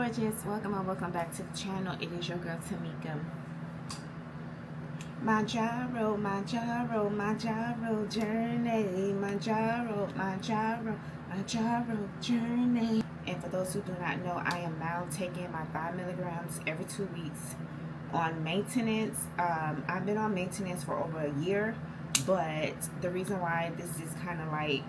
gorgeous, welcome and welcome back to the channel. It is your girl Tamika. Mounjaro, Mounjaro, Mounjaro journey, Mounjaro journey. And for those who do not know, I am now taking my 5 milligrams every 2 weeks on maintenance. I've been on maintenance for over a year, but the reason why this is kind of like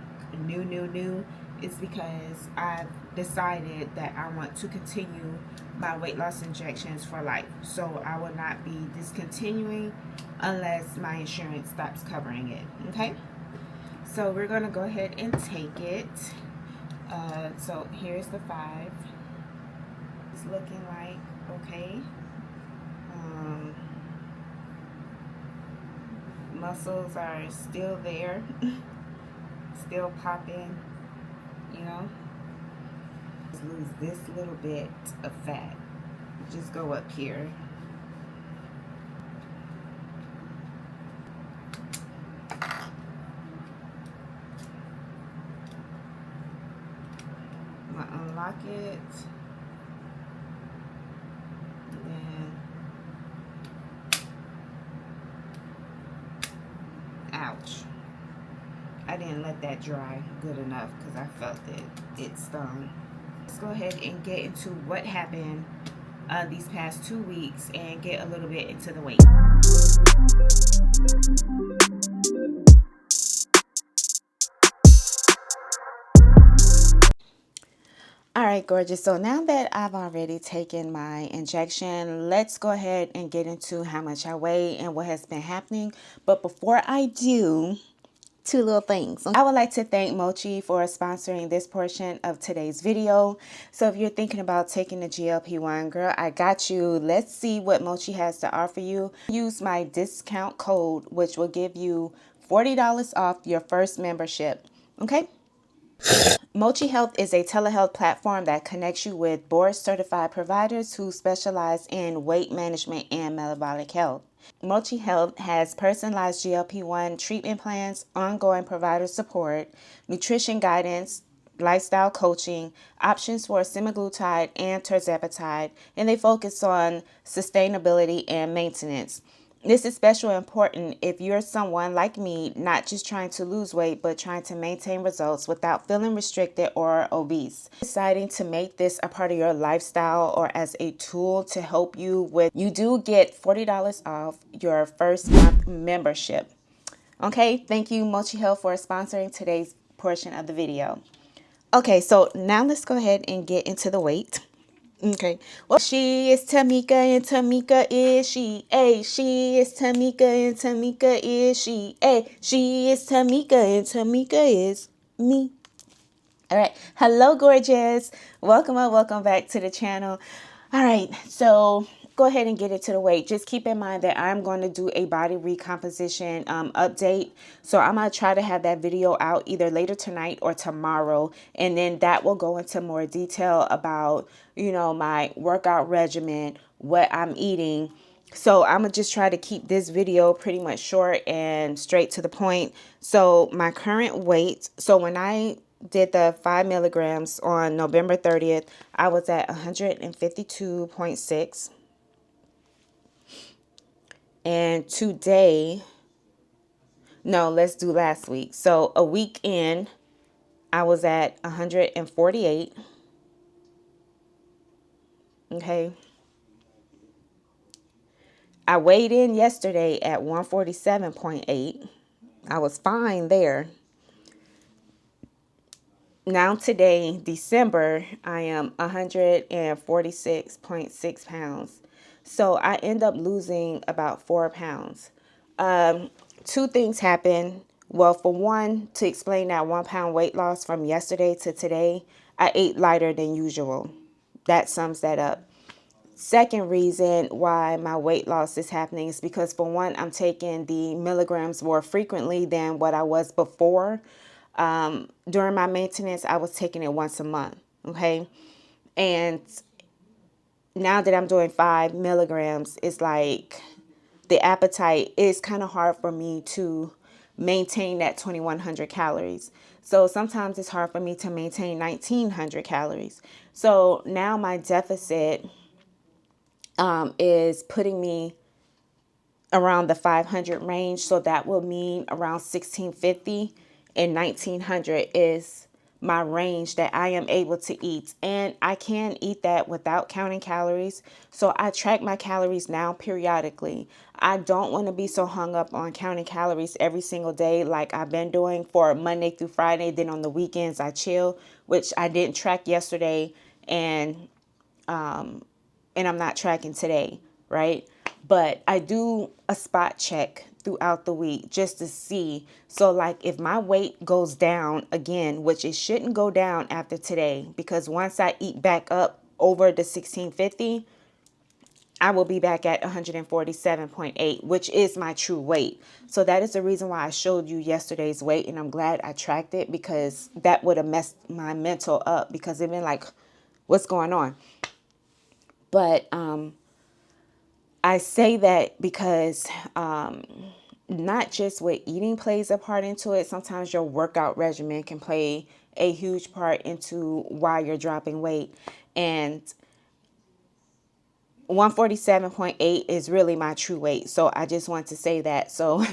new is because I've decided that I want to continue my weight loss injections for life. So I will not be discontinuing unless my insurance stops covering it. Okay, so we're going to go ahead and take it. So here's the 5. It's looking like okay. Muscles are still there, still popping, you know. Just lose this little bit of fat. Just go up here. I'm gonna unlock it. Ouch. I didn't let that dry good enough because I felt it stung. Let's go ahead and get into what happened these past 2 weeks and get a little bit into the weight. Alright, gorgeous. So now that I've already taken my injection, let's go ahead and get into how much I weigh and what has been happening. But before I do, 2 little things. I would like to thank Mochi for sponsoring this portion of today's video. So if you're thinking about taking the GLP-1, girl, I got you. Let's see what Mochi has to offer you. Use my discount code, which will give you $40 off your first membership. Okay? Mochi Health is a telehealth platform that connects you with board-certified providers who specialize in weight management and metabolic health. Mochi Health has personalized GLP-1 treatment plans, ongoing provider support, nutrition guidance, lifestyle coaching, options for semaglutide and tirzepatide, and they focus on sustainability and maintenance. This is especially important if you're someone like me, not just trying to lose weight, but trying to maintain results without feeling restricted or obese. Deciding to make this a part of your lifestyle or as a tool to help you with, you do get $40 off your first month membership. Okay, thank you Mochi Health for sponsoring today's portion of the video. Okay, so now let's go ahead and get into the weight. Okay, well, she is Tamika and Tamika is she. She is Tamika and Tamika is she. She is Tamika and Tamika is me. All right, hello gorgeous. Welcome and welcome back to the channel. All right, so go ahead and get into the weight. Just keep in mind that I'm going to do a body recomposition update. So I'm going to try to have that video out either later tonight or tomorrow. And then that will go into more detail about, you know, my workout regimen, what I'm eating. So I'm going to just try to keep this video pretty much short and straight to the point. So my current weight, so when I did the 5 milligrams on November 30th, I was at 152.6. And today, no, let's do last week. So a week in, I was at 148. Okay. I weighed in yesterday at 147.8. I was fine there. Now today, December, I am 146.6 pounds. So I end up losing about 4 pounds. 2 things happen. Well, for one, to explain that 1 pound weight loss from yesterday to today, I ate lighter than usual. That sums that up. Second reason why my weight loss is happening is because, for one, I'm taking the milligrams more frequently than what I was before. During my maintenance, I was taking it once a month. Okay. And now that I'm doing 5 milligrams, it's like the appetite is kind of hard for me to maintain that 2100 calories. So sometimes it's hard for me to maintain 1900 calories. So now my deficit is putting me around the 500 range. So that will mean around 1650 and 1900 is my range that I am able to eat. And I can eat that without counting calories. So I track my calories now periodically. I don't want to be so hung up on counting calories every single day like I've been doing for Monday through Friday. Then on the weekends I chill, which I didn't track yesterday, and I'm not tracking today, right? But I do a spot check throughout the week just to see. So like if my weight goes down again, which it shouldn't go down after today, because once I eat back up over the 1650, I will be back at 147.8, which is my true weight. So that is the reason why I showed you yesterday's weight, and I'm glad I tracked it, because that would have messed my mental up, because it'd been like, what's going on? But I say that because not just what eating plays a part into it. Sometimes your workout regimen can play a huge part into why you're dropping weight. And 147.8 is really my true weight. So I just want to say that. So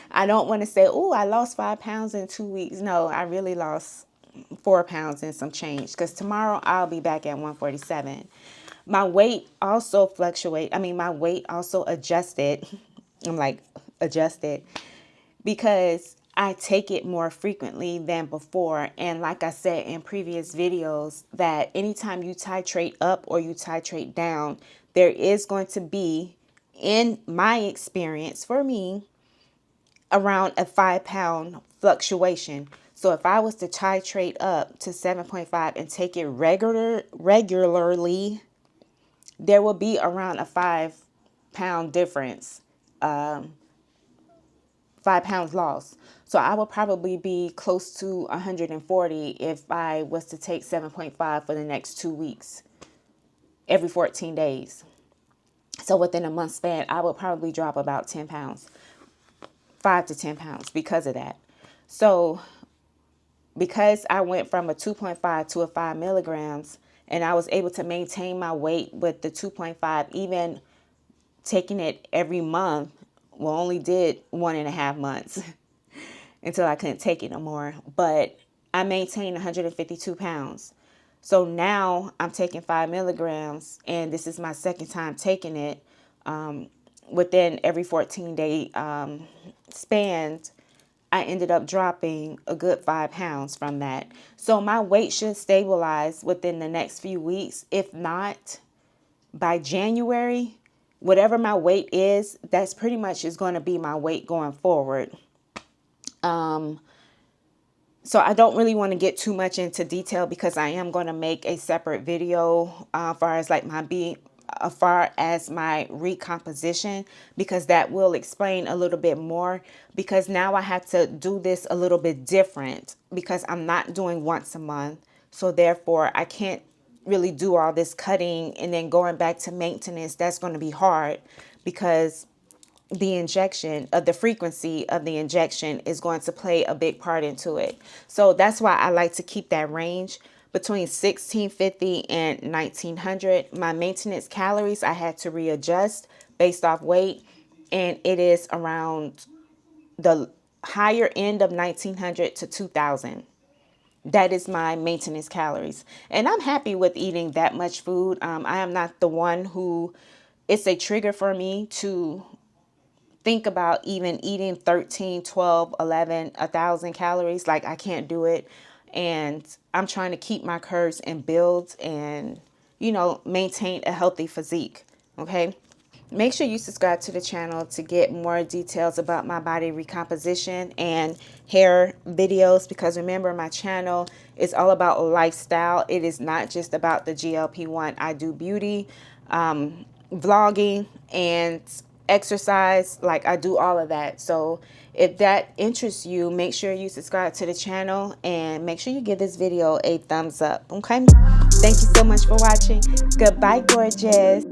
I don't want to say, oh, I lost 5 pounds in 2 weeks. No, I really lost 4 pounds and some change, because tomorrow I'll be back at 147. My weight also my weight also adjusted. I'm like, adjusted, because I take it more frequently than before. And like I said in previous videos, that anytime you titrate up or you titrate down, there is going to be, in my experience for me, around a 5-pound fluctuation. So if I was to titrate up to 7.5 and take it regularly, there will be around a 5-pound difference, 5 pounds lost. So I would probably be close to 140 if I was to take 7.5 for the next 2 weeks, every 14 days. So within a month span, I would probably drop about 10 pounds, 5 to 10 pounds because of that. So because I went from a 2.5 to a 5 milligrams, and I was able to maintain my weight with the 2.5, even taking it every month, well, only did 1.5 months until I couldn't take it no more. But I maintained 152 pounds. So now I'm taking 5 milligrams, and this is my second time taking it. Within every 14-day span, I ended up dropping a good 5 pounds from that. So my weight should stabilize within the next few weeks. If not, by January, whatever my weight is, that's pretty much is going to be my weight going forward. So I don't really want to get too much into detail, because I am going to make a separate video as far as my recomposition, because that will explain a little bit more, because now I have to do this a little bit different, because I'm not doing once a month. So therefore I can't really do all this cutting and then going back to maintenance. That's going to be hard, because the frequency of the injection is going to play a big part into it. So that's why I like to keep that range between 1650 and 1900. My maintenance calories, I had to readjust based off weight, and it is around the higher end of 1900 to 2000. That is my maintenance calories. And I'm happy with eating that much food. I am not the one who, it's a trigger for me to think about even eating 13, 12, 11, 1,000 calories. Like, I can't do it. And I'm trying to keep my curves and build and, maintain a healthy physique. Okay. Make sure you subscribe to the channel to get more details about my body recomposition and hair videos, because remember, my channel is all about lifestyle. It is not just about the GLP-1. I do beauty, vlogging, and exercise. Like, I do all of that. So if that interests you, make sure you subscribe to the channel, and make sure you give this video a thumbs up. Okay. Thank you so much for watching. Goodbye, gorgeous.